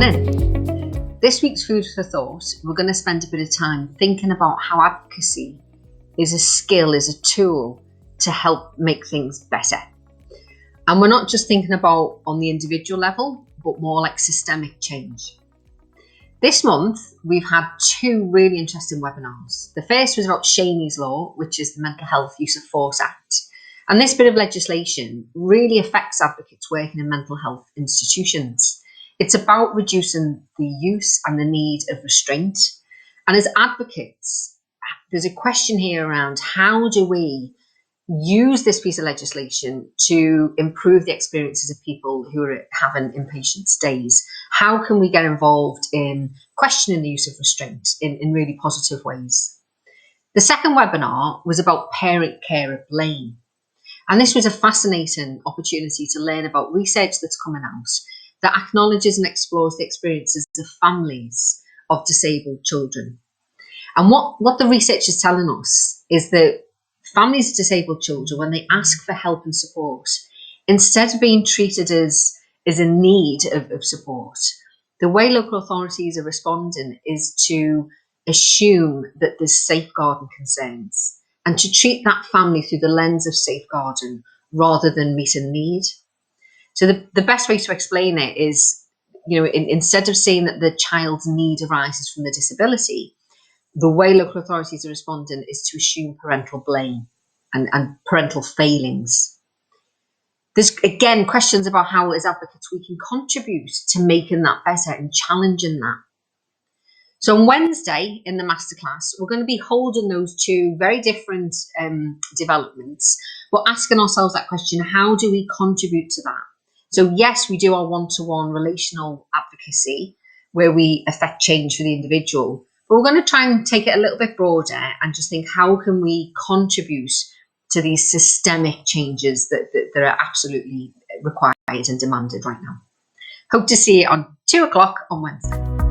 morning. This week's Food for Thought, we're going to spend a bit of time thinking about how advocacy is a skill, is a tool to help make things better. And we're not just thinking about on the individual level, but more like systemic change. This month, we've had two really interesting webinars. The first was about Cheney's Law, which is the Mental Health Use of Force Act. And this bit of legislation really affects advocates working in mental health institutions. It's about reducing the use and the need of restraint. And as advocates, there's a question here around how do we use this piece of legislation to improve the experiences of people who are having inpatient stays? How can we get involved in questioning the use of restraint in really positive ways? The second webinar was about parent-carer blame. And this was a fascinating opportunity to learn about research that's coming out that acknowledges and explores the experiences of families of disabled children. And what the research is telling us is that families of disabled children, when they ask for help and support, instead of being treated as a need of support, the way local authorities are responding is to assume that there's safeguarding concerns and to treat that family through the lens of safeguarding rather than meeting need. So the best way to explain it is, instead of saying that the child's need arises from the disability, the way local authorities are responding is to assume parental blame and parental failings. There's, again, questions about how, as advocates, we can contribute to making that better and challenging that. So on Wednesday in the masterclass, we're going to be holding those two very different developments. We're asking ourselves that question, how do we contribute to that? So yes, we do our one-to-one relational advocacy where we affect change for the individual, but we're going to try and take it a little bit broader and just think, how can we contribute to these systemic changes that are absolutely required and demanded right now? Hope to see you on 2 o'clock on Wednesday.